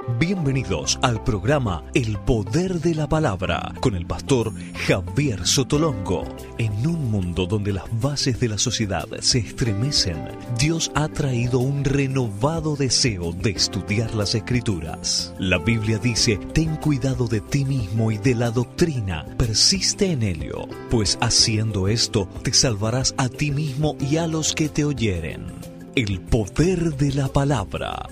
Bienvenidos al programa El Poder de la Palabra con el pastor Javier Sotolongo. En un mundo donde las bases de la sociedad se estremecen, Dios ha traído un renovado deseo de estudiar las Escrituras. La Biblia dice: ten cuidado de ti mismo y de la doctrina, persiste en ello, pues haciendo esto te salvarás a ti mismo y a los que te oyeren. El Poder de la Palabra.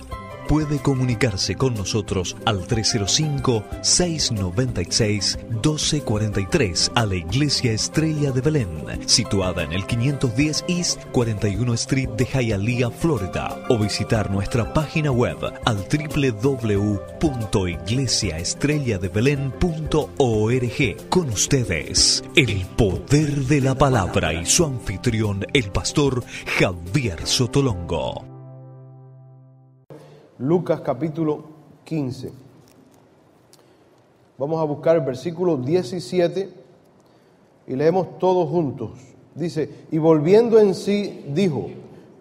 Puede comunicarse con nosotros al 305-696-1243 a la Iglesia Estrella de Belén, situada en el 510 East 41 Street de Hialeah, Florida, o visitar nuestra página web al www.iglesiaestrelladeBelén.org. Con ustedes, el Poder de la Palabra y su anfitrión, el pastor Javier Sotolongo. Lucas capítulo 15. Vamos a buscar el versículo 17 y leemos todos juntos. Dice: y volviendo en sí, dijo: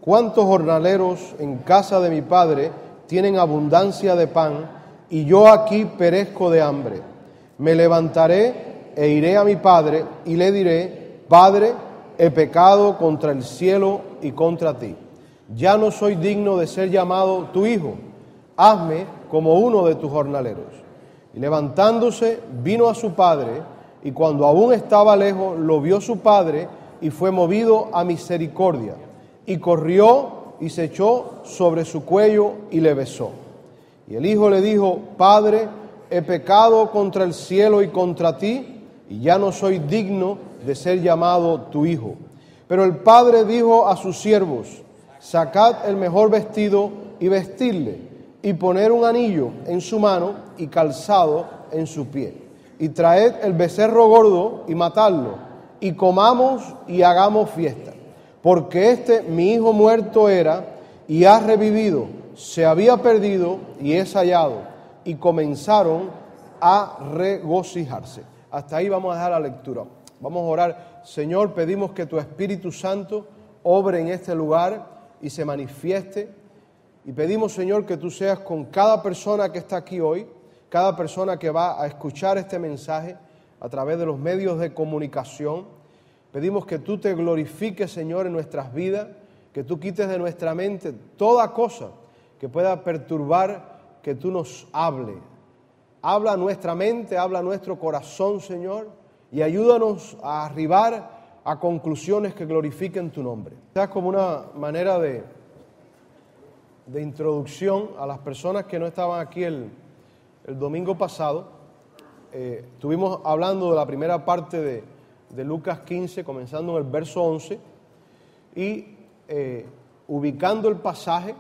¿cuántos jornaleros en casa de mi padre tienen abundancia de pan, y yo aquí perezco de hambre? Me levantaré e iré a mi padre, y le diré: Padre, he pecado contra el cielo y contra ti. Ya no soy digno de ser llamado tu hijo. Hazme como uno de tus jornaleros. Y levantándose, vino a su padre, y cuando aún estaba lejos, lo vio su padre, y fue movido a misericordia. Y corrió y se echó sobre su cuello y le besó. Y el hijo le dijo: Padre, he pecado contra el cielo y contra ti, y ya no soy digno de ser llamado tu hijo. Pero el padre dijo a sus siervos: sacad el mejor vestido y vestidle, y poner un anillo en su mano y calzado en su pie. Y traed el becerro gordo y matadlo, y comamos y hagamos fiesta. Porque mi hijo muerto era, y ha revivido, se había perdido, y es hallado. Y comenzaron a regocijarse. Hasta ahí vamos a dejar la lectura. Vamos a orar. Señor, pedimos que tu Espíritu Santo obre en este lugar y se manifieste. Y pedimos, Señor, que tú seas con cada persona que está aquí hoy, cada persona que va a escuchar este mensaje a través de los medios de comunicación. Pedimos que tú te glorifiques, Señor, en nuestras vidas, que tú quites de nuestra mente toda cosa que pueda perturbar, que tú nos hables. Habla a nuestra mente, habla a nuestro corazón, Señor, y ayúdanos a arribar a conclusiones que glorifiquen tu nombre. Quizás como una manera de introducción a las personas que no estaban aquí el domingo pasado, estuvimos hablando de la primera parte de Lucas 15, comenzando en el verso 11, y ubicando el pasaje,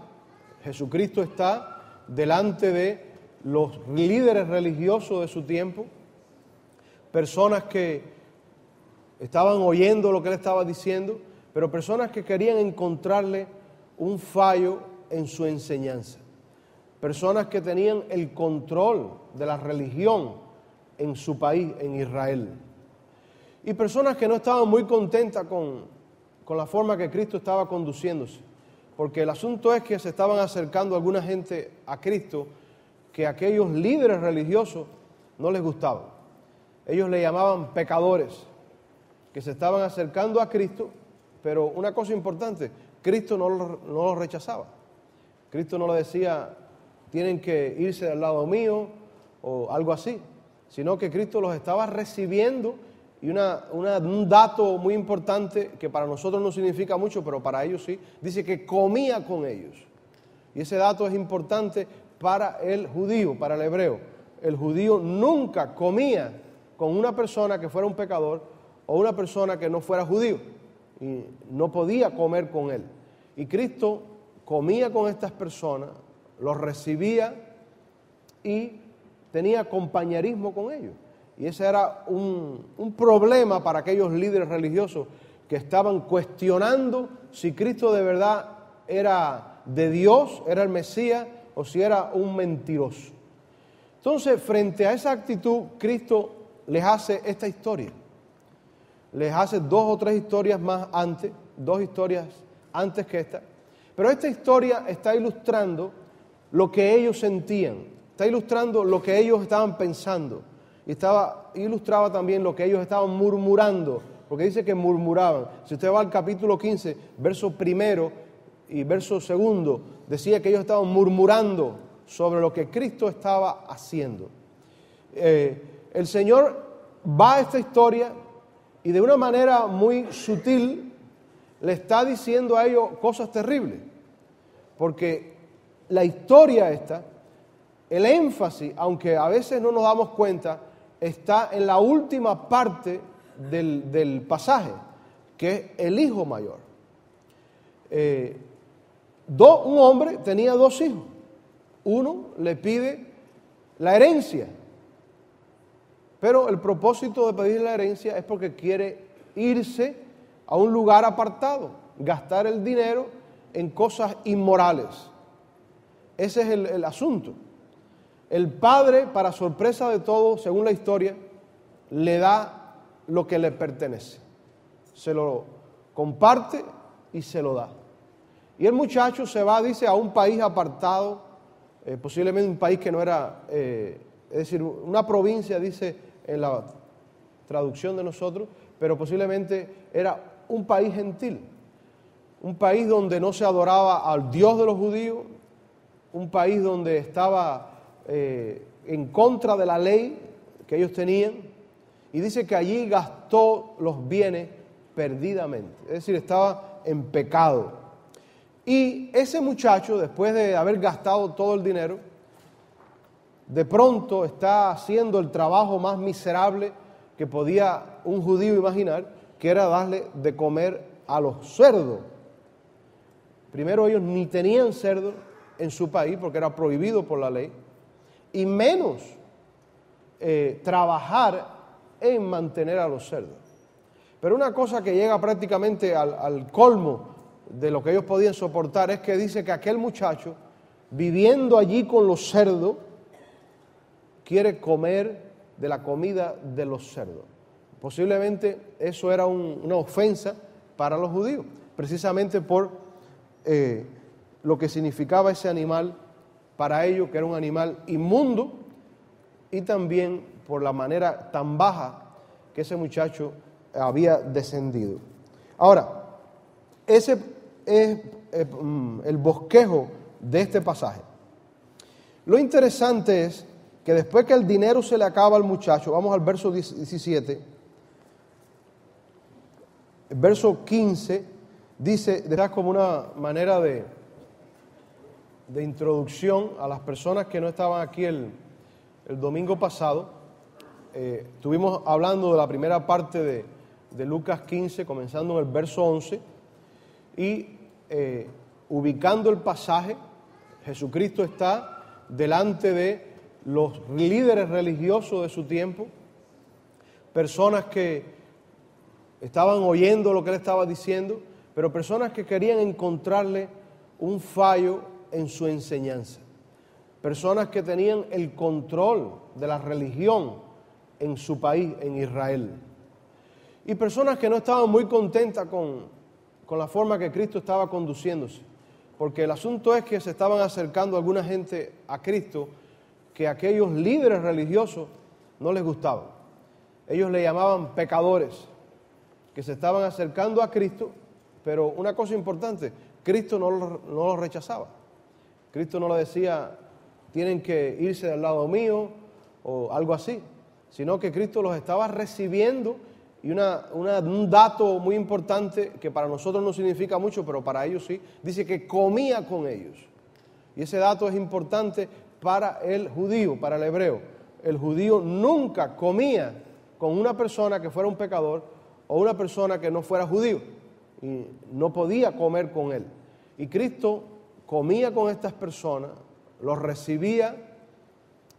Jesucristo está delante de los líderes religiosos de su tiempo, personas que estaban oyendo lo que él estaba diciendo, pero personas que querían encontrarle un fallo en su enseñanza. Personas que tenían el control de la religión en su país, en Israel. Y personas que no estaban muy contentas con la forma que Cristo estaba conduciéndose. Porque el asunto es que se estaban acercando alguna gente a Cristo que a aquellos líderes religiosos no les gustaban. Ellos le llamaban pecadores, que se estaban acercando a Cristo, pero una cosa importante, Cristo no los rechazaba. Cristo no le decía: tienen que irse del lado mío o algo así, sino que Cristo los estaba recibiendo. Y un dato muy importante que para nosotros no significa mucho, pero para ellos sí, dice que comía con ellos. Y ese dato es importante para el judío, para el hebreo. El judío nunca comía con una persona que fuera un pecador o una persona que no fuera judío, y no podía comer con él. Y Cristo comía con estas personas, los recibía y tenía compañerismo con ellos. Y ese era un problema para aquellos líderes religiosos que estaban cuestionando si Cristo de verdad era de Dios, era el Mesías, o si era un mentiroso. Entonces, frente a esa actitud, Cristo les hace esta historia. Les hace 2 o 3 historias más antes, 2 historias antes que esta. Pero esta historia está ilustrando lo que ellos sentían. está ilustrando lo que ellos estaban pensando. Y ilustraba también lo que ellos estaban murmurando, porque dice que murmuraban. Si usted va al capítulo 15, verso 1 y verso 2, decía que ellos estaban murmurando sobre lo que Cristo estaba haciendo. El Señor va a esta historia y de una manera muy sutil le está diciendo a ellos cosas terribles, porque la historia esta, el énfasis, aunque a veces no nos damos cuenta, está en la última parte del pasaje, que es el hijo mayor. Un hombre tenía 2 hijos. Uno le pide la herencia, pero el propósito de pedir la herencia es porque quiere irse a un lugar apartado, gastar el dinero en cosas inmorales. Ese es el asunto. El padre, para sorpresa de todos, según la historia, le da lo que le pertenece. Se lo comparte y se lo da. Y el muchacho se va, dice, a un país apartado, posiblemente un país que no era, es decir, una provincia, dice en la traducción de nosotros, pero posiblemente era un país gentil, un país donde no se adoraba al Dios de los judíos, un país donde estaba en contra de la ley que ellos tenían, y dice que allí gastó los bienes perdidamente, es decir, estaba en pecado. Y ese muchacho, después de haber gastado todo el dinero, de pronto está haciendo el trabajo más miserable que podía un judío imaginar, que era darle de comer a los cerdos. Primero, ellos ni tenían cerdo en su país porque era prohibido por la ley, y menos trabajar en mantener a los cerdos. Pero una cosa que llega prácticamente al colmo de lo que ellos podían soportar es que dice que aquel muchacho, viviendo allí con los cerdos, quiere comer de la comida de los cerdos. Posiblemente eso era una ofensa para los judíos, precisamente por lo que significaba ese animal para ellos, que era un animal inmundo, y también por la manera tan baja que ese muchacho había descendido. Ahora, ese es el bosquejo de este pasaje. Lo interesante es que después que el dinero se le acaba al muchacho, vamos al verso 17, el verso 15 dice, como una manera de introducción a las personas que no estaban aquí el domingo pasado. Estuvimos hablando de la primera parte de Lucas 15, comenzando en el verso 11, y ubicando el pasaje, Jesucristo está delante de los líderes religiosos de su tiempo, personas que estaban oyendo lo que él estaba diciendo, pero personas que querían encontrarle un fallo en su enseñanza, personas que tenían el control de la religión en su país, en Israel, y personas que no estaban muy contentas con la forma que Cristo estaba conduciéndose, porque el asunto es que se estaban acercando alguna gente a Cristo que a aquellos líderes religiosos no les gustaban. Ellos le llamaban pecadores, que se estaban acercando a Cristo, pero una cosa importante, Cristo no los rechazaba. Cristo no le decía, tienen que irse del lado mío o algo así, sino que Cristo los estaba recibiendo. Y un dato muy importante que para nosotros no significa mucho, pero para ellos sí, dice que comía con ellos. Y ese dato es importante para el judío, para el hebreo. El judío nunca comía con una persona que fuera un pecador o una persona que no fuera judío, y no podía comer con él. Y Cristo comía con estas personas, los recibía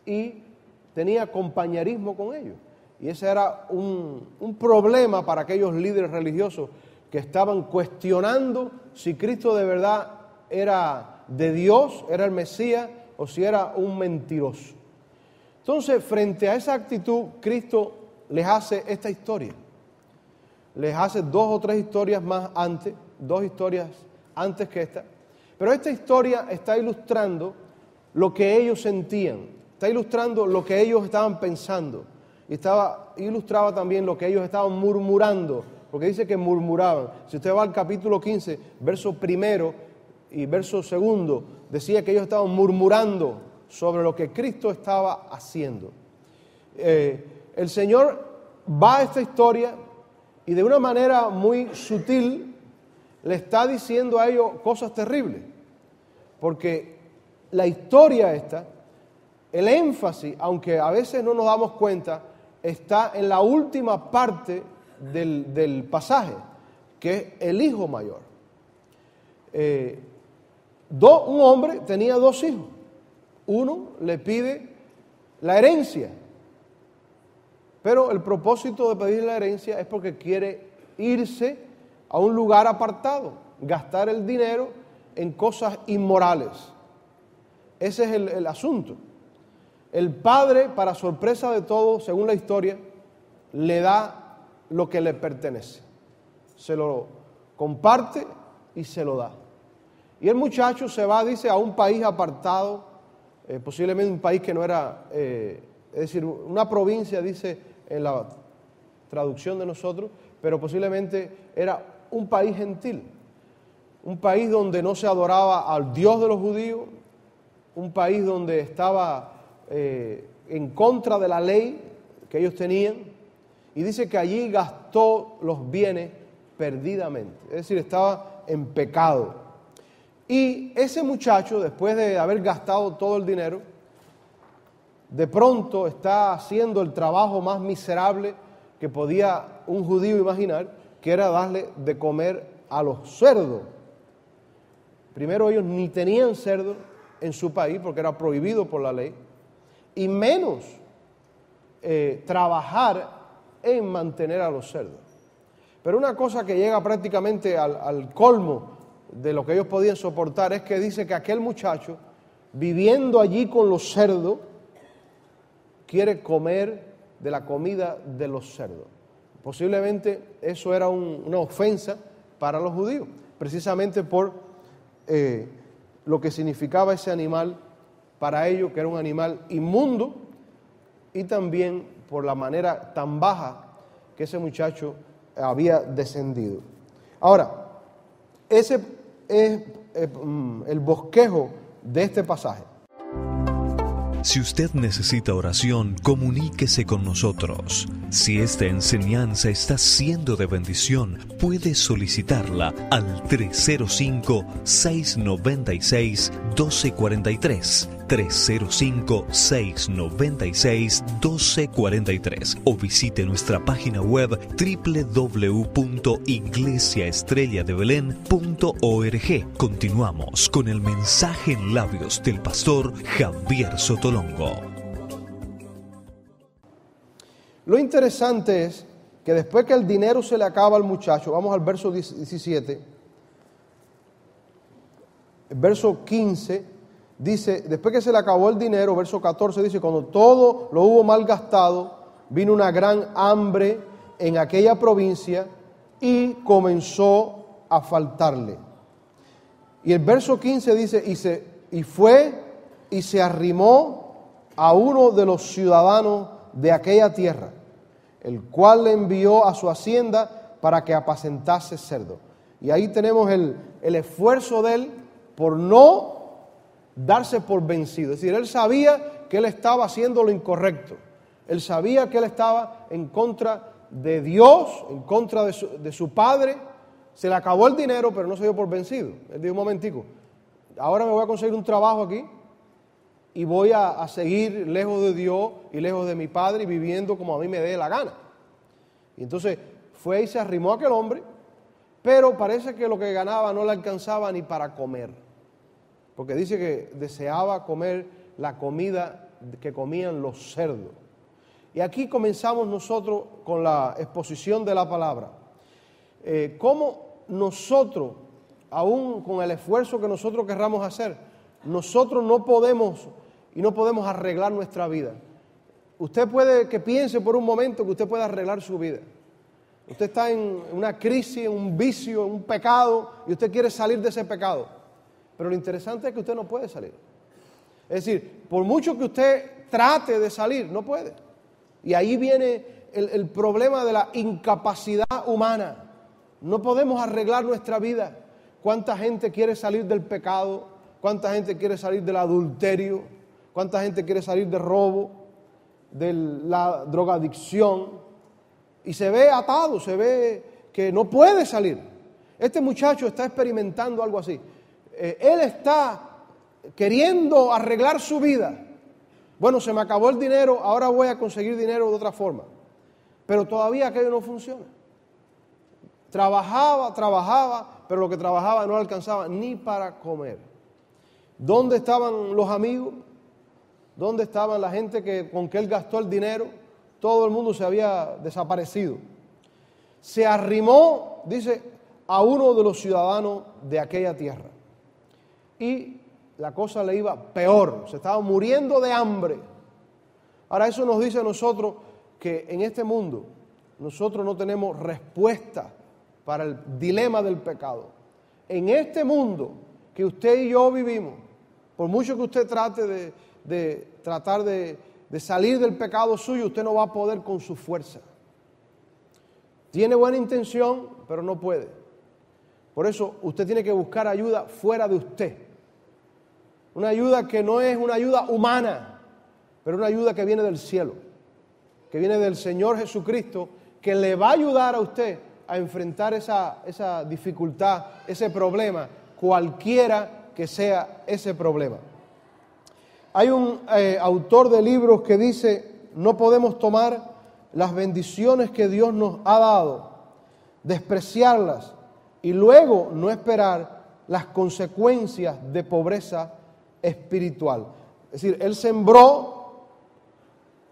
y tenía compañerismo con ellos. Y ese era un problema para aquellos líderes religiosos que estaban cuestionando si Cristo de verdad era de Dios, era el Mesías, o si era un mentiroso. Entonces, frente a esa actitud, Cristo les hace esta historia. Les hace 2 o 3 historias más antes, 2 historias antes que esta. Pero esta historia está ilustrando lo que ellos sentían, está ilustrando lo que ellos estaban pensando. Y ilustraba también lo que ellos estaban murmurando, porque dice que murmuraban. Si usted va al capítulo 15, verso 1 y verso 2, decía que ellos estaban murmurando sobre lo que Cristo estaba haciendo. El Señor va a esta historia y de una manera muy sutil le está diciendo a ellos cosas terribles, porque la historia esta, el énfasis, aunque a veces no nos damos cuenta, está en la última parte del pasaje, que es el hijo mayor. Un hombre tenía 2 hijos. Uno le pide la herencia, pero el propósito de pedir la herencia es porque quiere irse a un lugar apartado, gastar el dinero en cosas inmorales. Ese es el asunto. El padre, para sorpresa de todos, según la historia, le da lo que le pertenece. Se lo comparte y se lo da. Y el muchacho se va, dice, a un país apartado, posiblemente un país que no era, es decir, una provincia, dice en la traducción de nosotros, pero posiblemente era un país gentil, un país donde no se adoraba al Dios de los judíos, un país donde estaba en contra de la ley que ellos tenían, y dice que allí gastó los bienes perdidamente, es decir, estaba en pecado. Y ese muchacho, después de haber gastado todo el dinero, de pronto está haciendo el trabajo más miserable que podía un judío imaginar, que era darle de comer a los cerdos. Primero, ellos ni tenían cerdo en su país porque era prohibido por la ley, y menos trabajar en mantener a los cerdos. Pero una cosa que llega prácticamente al colmo de lo que ellos podían soportar es que dice que aquel muchacho, viviendo allí con los cerdos, quiere comer de la comida de los cerdos. Posiblemente eso era una ofensa para los judíos, precisamente por lo que significaba ese animal para ellos, que era un animal inmundo, y también por la manera tan baja que ese muchacho había descendido. Ahora, ese es el bosquejo de este pasaje. Si usted necesita oración, comuníquese con nosotros. Si esta enseñanza está siendo de bendición, puede solicitarla al 305-696-1243, 305-696-1243, o visite nuestra página web www.iglesiaestrelladeBelén.org. Continuamos con el mensaje en labios del pastor Javier Sotolongo. Lo interesante es que después que el dinero se le acaba al muchacho, vamos al verso 17, el verso 15 dice, después que se le acabó el dinero, verso 14 dice, cuando todo lo hubo malgastado, vino una gran hambre en aquella provincia y comenzó a faltarle. Y el verso 15 dice, y fue y se arrimó a uno de los ciudadanos de aquella tierra, el cual le envió a su hacienda para que apacentase cerdo. Y ahí tenemos el esfuerzo de él por no darse por vencido. Es decir, él sabía que él estaba haciendo lo incorrecto. Él sabía que él estaba en contra de Dios, en contra de su padre. Se le acabó el dinero, pero no se dio por vencido. Él dijo, un momentico, ahora me voy a conseguir un trabajo aquí y voy a seguir lejos de Dios y lejos de mi padre y viviendo como a mí me dé la gana. Y entonces fue y se arrimó a aquel hombre, pero parece que lo que ganaba no le alcanzaba ni para comer, porque dice que deseaba comer la comida que comían los cerdos. Y aquí comenzamos nosotros con la exposición de la palabra. Cómo nosotros, aún con el esfuerzo que nosotros querramos hacer, nosotros no podemos arreglar nuestra vida. Usted puede que piense por un momento que usted puede arreglar su vida. Usted está en una crisis, en un vicio, en un pecado, y usted quiere salir de ese pecado. Pero lo interesante es que usted no puede salir. Es decir, por mucho que usted trate de salir, no puede. Y ahí viene el problema de la incapacidad humana. No podemos arreglar nuestra vida. ¿Cuánta gente quiere salir del pecado? ¿Cuánta gente quiere salir del adulterio? ¿Cuánta gente quiere salir del robo, de la drogadicción? Y se ve atado, se ve que no puede salir. Este muchacho está experimentando algo así. Él está queriendo arreglar su vida. Bueno, se me acabó el dinero, ahora voy a conseguir dinero de otra forma. Pero todavía aquello no funciona. Trabajaba, pero lo que trabajaba no alcanzaba ni para comer. ¿Dónde estaban los amigos? ¿Dónde estaban la gente con que él gastó el dinero? Todo el mundo se había desaparecido. Se arrimó, dice, a uno de los ciudadanos de aquella tierra. Y la cosa le iba peor, se estaba muriendo de hambre. Ahora eso nos dice a nosotros que en este mundo nosotros no tenemos respuesta para el dilema del pecado. En este mundo que usted y yo vivimos, por mucho que usted trate de salir del pecado suyo, usted no va a poder con su fuerza. Tiene buena intención, pero no puede. Por eso usted tiene que buscar ayuda fuera de usted. Una ayuda que no es una ayuda humana, pero una ayuda que viene del cielo, que viene del Señor Jesucristo, que le va a ayudar a usted a enfrentar esa dificultad, ese problema, cualquiera que sea ese problema. Hay un autor de libros que dice: no podemos tomar las bendiciones que Dios nos ha dado, despreciarlas y luego no esperar las consecuencias de pobreza espiritual. Es decir, él sembró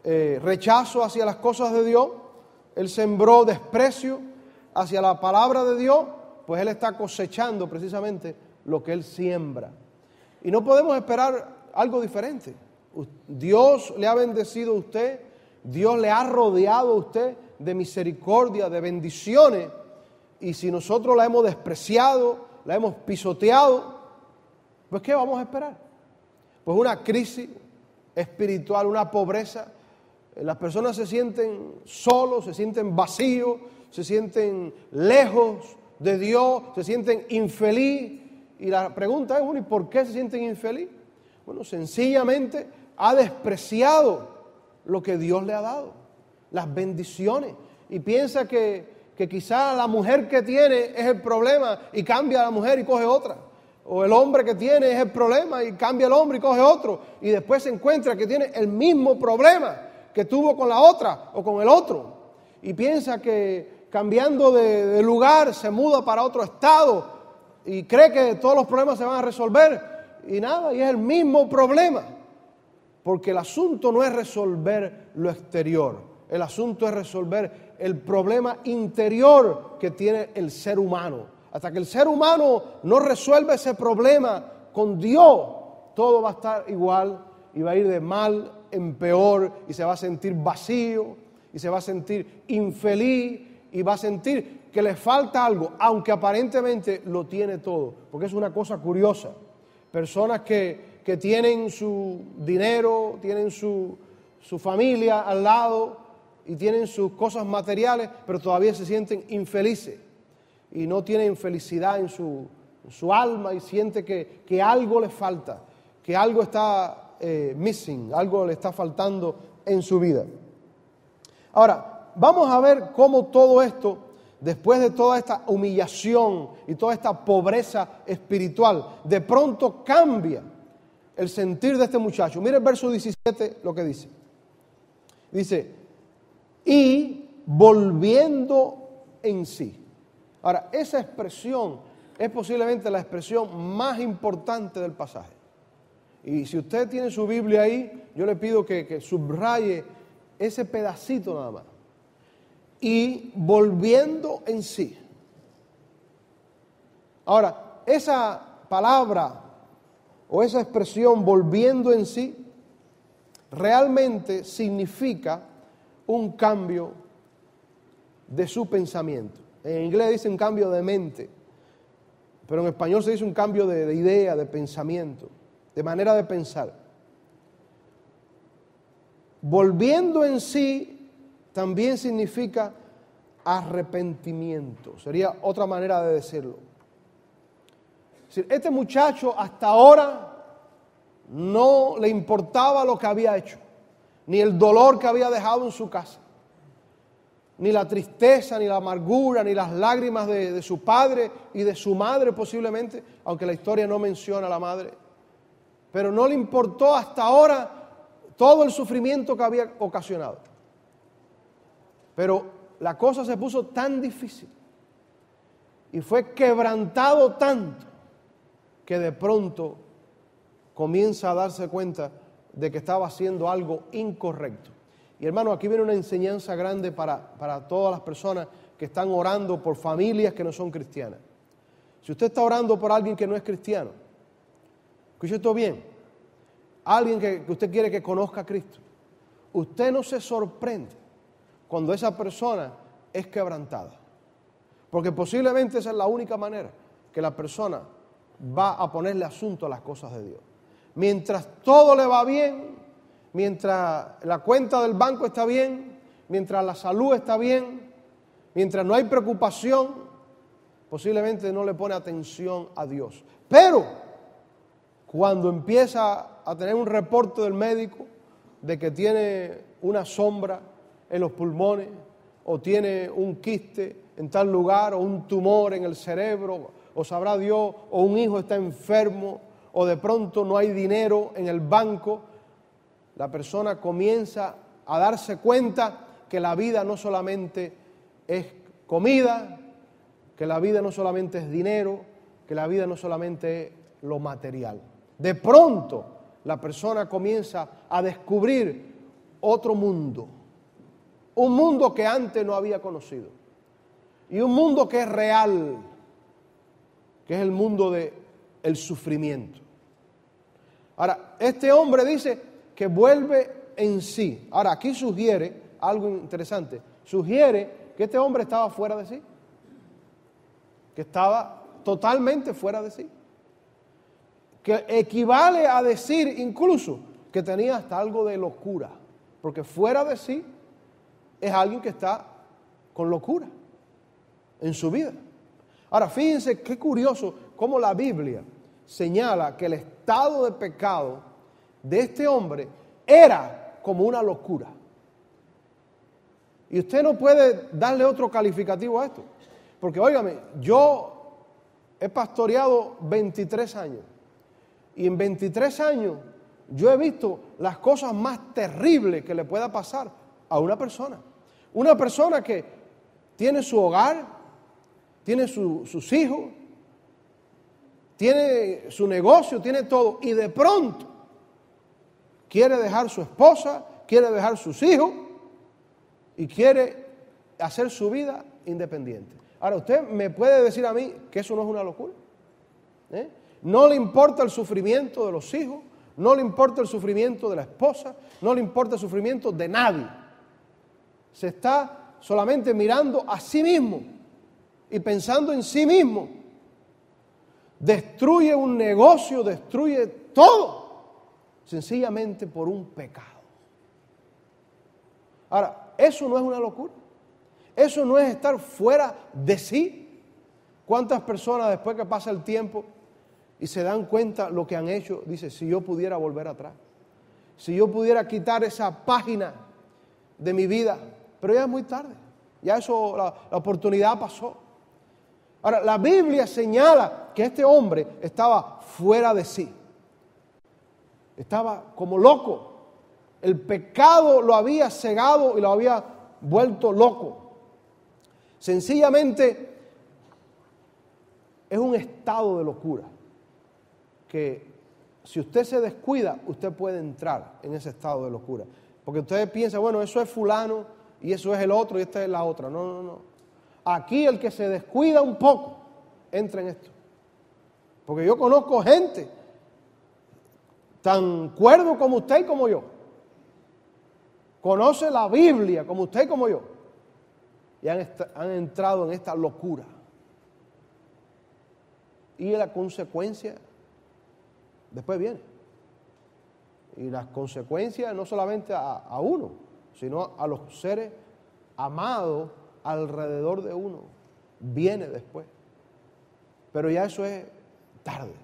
rechazo hacia las cosas de Dios, él sembró desprecio hacia la palabra de Dios, pues él está cosechando precisamente lo que él siembra. Y no podemos esperar algo diferente. Dios le ha bendecido a usted, Dios le ha rodeado a usted de misericordia, de bendiciones, y si nosotros la hemos despreciado, la hemos pisoteado, pues ¿qué vamos a esperar? Pues una crisis espiritual, una pobreza. Las personas se sienten solos, se sienten vacíos, se sienten lejos de Dios, se sienten infeliz. Y la pregunta es, bueno, ¿y por qué se sienten infeliz? Bueno, sencillamente ha despreciado lo que Dios le ha dado, las bendiciones, y piensa que quizá la mujer que tiene es el problema y cambia a la mujer y coge otra, o el hombre que tiene es el problema y cambia al hombre y coge otro, y después se encuentra que tiene el mismo problema que tuvo con la otra o con el otro, y piensa que cambiando de lugar se muda para otro estado y cree que todos los problemas se van a resolver, y nada, y es el mismo problema. Porque el asunto no es resolver lo exterior, el asunto es resolver el problema interior que tiene el ser humano. Hasta que el ser humano no resuelva ese problema con Dios, todo va a estar igual y va a ir de mal en peor y se va a sentir vacío y se va a sentir infeliz y va a sentir que le falta algo, aunque aparentemente lo tiene todo. Porque es una cosa curiosa. Personas que tienen su dinero, tienen su familia al lado y tienen sus cosas materiales, pero todavía se sienten infelices y no tienen felicidad en su alma y siente que algo le falta, que algo está missing, algo le está faltando en su vida. Ahora, vamos a ver cómo todo esto, después de toda esta humillación y toda esta pobreza espiritual, de pronto cambia el sentir de este muchacho. Mire el verso 17 lo que dice. Dice, y volviendo en sí. Ahora, esa expresión es posiblemente la expresión más importante del pasaje. Y si usted tiene su Biblia ahí, yo le pido que subraye ese pedacito nada más. Y volviendo en sí. Ahora, esa palabra o esa expresión volviendo en sí realmente significa un cambio de su pensamiento. En inglés dice un cambio de mente, pero en español se dice un cambio de idea, de pensamiento, de manera de pensar. volviendo en sí también significa arrepentimiento. Sería otra manera de decirlo. Es decir, este muchacho hasta ahora no le importaba lo que había hecho, ni el dolor que había dejado en su casa, ni la tristeza, ni la amargura, ni las lágrimas de su padre y de su madre posiblemente, aunque la historia no menciona a la madre. Pero no le importó hasta ahora todo el sufrimiento que había ocasionado. Pero la cosa se puso tan difícil y fue quebrantado tanto que de pronto comienza a darse cuenta de que estaba haciendo algo incorrecto. Y hermano, aquí viene una enseñanza grande para todas las personas que están orando por familias que no son cristianas. Si usted está orando por alguien que no es cristiano, escuche esto bien, alguien que usted quiere que conozca a Cristo, usted no se sorprende cuando esa persona es quebrantada, porque posiblemente esa es la única manera que la persona va a ponerle asunto a las cosas de Dios. Mientras todo le va bien, mientras la cuenta del banco está bien, mientras la salud está bien, mientras no hay preocupación, posiblemente no le pone atención a Dios. Pero cuando empieza a tener un reporte del médico de que tiene una sombra en los pulmones, o tiene un quiste en tal lugar, o un tumor en el cerebro, o sabrá Dios, o un hijo está enfermo, o de pronto no hay dinero en el banco, la persona comienza a darse cuenta que la vida no solamente es comida, que la vida no solamente es dinero, que la vida no solamente es lo material. De pronto la persona comienza a descubrir otro mundo, un mundo que antes no había conocido, y un mundo que es real, que es el mundo del sufrimiento. Ahora, este hombre dice que vuelve en sí. Ahora, aquí sugiere algo interesante. Sugiere que este hombre estaba fuera de sí, que estaba totalmente fuera de sí, que equivale a decir incluso que tenía hasta algo de locura, porque fuera de sí es alguien que está con locura en su vida. Ahora, fíjense qué curioso cómo la Biblia señala que el estado de pecado de este hombre era como una locura. Y usted no puede darle otro calificativo a esto. Porque, óigame, yo he pastoreado 23 años. Y en 23 años yo he visto las cosas más terribles que le pueda pasar a una persona. Una persona que tiene su hogar, tiene sus hijos, tiene su negocio, tiene todo, y de pronto quiere dejar su esposa, quiere dejar sus hijos y quiere hacer su vida independiente. Ahora, usted me puede decir a mí que eso no es una locura. No le importa el sufrimiento de los hijos, no le importa el sufrimiento de la esposa, no le importa el sufrimiento de nadie. Se está solamente mirando a sí mismo y pensando en sí mismo. Destruye un negocio, destruye todo, sencillamente por un pecado. Ahora, eso no es una locura. Eso no es estar fuera de sí. ¿Cuántas personas después que pasa el tiempo y se dan cuenta lo que han hecho, dicen, si yo pudiera volver atrás, si yo pudiera quitar esa página de mi vida, pero ya es muy tarde, ya eso, la oportunidad pasó. Ahora, la Biblia señala que este hombre estaba fuera de sí, estaba como loco, el pecado lo había cegado y lo había vuelto loco. Sencillamente es un estado de locura que si usted se descuida, usted puede entrar en ese estado de locura. Porque usted piensa, bueno, eso es fulano y eso es el otro y esta es la otra. No. Aquí el que se descuida un poco entra en esto. Porque yo conozco gente tan cuerdo como usted y como yo. Conoce la Biblia como usted y como yo. Y han entrado en esta locura. Y la consecuencia después viene. Y las consecuencias no solamente a uno, sino a los seres amados alrededor de uno. Viene después. Pero ya eso es tarde.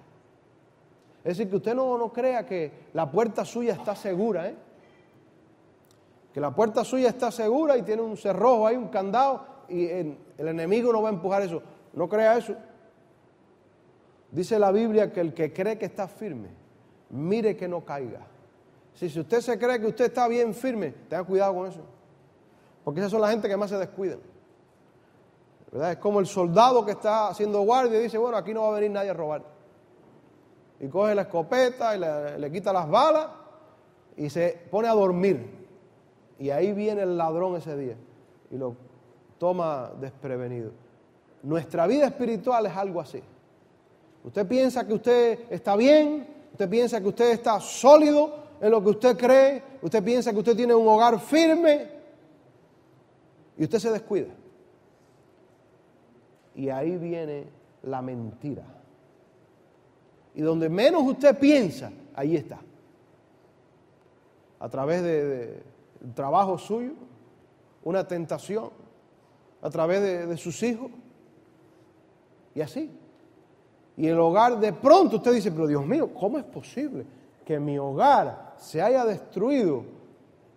Es decir, que usted no crea que la puerta suya está segura, que la puerta suya está segura y tiene un cerrojo ahí, un candado, y el enemigo no va a empujar eso. No crea eso. Dice la Biblia que el que cree que está firme, mire que no caiga. Si usted se cree que usted está bien firme, tenga cuidado con eso. Porque esas son la gente que más se descuidan. ¿Verdad? Es como el soldado que está haciendo guardia y dice, bueno, aquí no va a venir nadie a robar. Y coge la escopeta y le quita las balas y se pone a dormir. Y ahí viene el ladrón ese día y lo toma desprevenido. Nuestra vida espiritual es algo así. Usted piensa que usted está bien, usted piensa que usted está sólido en lo que usted cree, usted piensa que usted tiene un hogar firme y usted se descuida. Y ahí viene la mentira. Y donde menos usted piensa, ahí está. A través del trabajo suyo, una tentación, a través de sus hijos, y así. Y el hogar, de pronto usted dice, pero Dios mío, ¿cómo es posible que mi hogar se haya destruido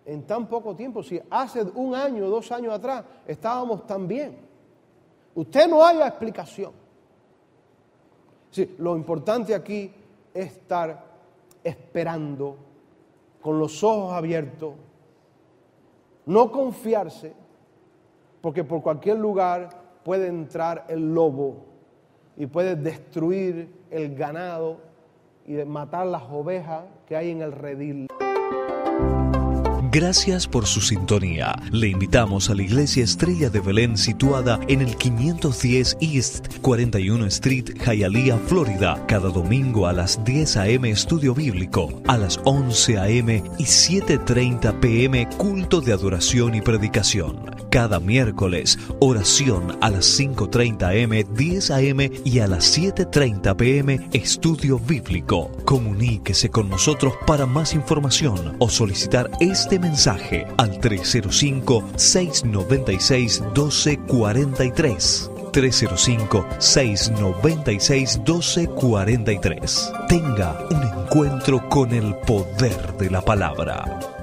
en tan poco tiempo? Si hace 1 año, 2 años atrás estábamos tan bien. Usted no haya explicación. Sí, lo importante aquí es estar esperando con los ojos abiertos, no confiarse, porque por cualquier lugar puede entrar el lobo y puede destruir el ganado y matar las ovejas que hay en el redil. Gracias por su sintonía. Le invitamos a la Iglesia Estrella de Belén, situada en el 510 East 41 Street, Hialeah, Florida. Cada domingo a las 10 a.m. estudio bíblico, a las 11 a.m. y 7:30 p.m. culto de adoración y predicación. Cada miércoles, oración a las 5:30 a.m., 10 a.m. y a las 7:30 p.m. estudio bíblico. Comuníquese con nosotros para más información o solicitar este mensaje al 305-696-1243. 305-696-1243. Tenga un encuentro con el poder de la palabra.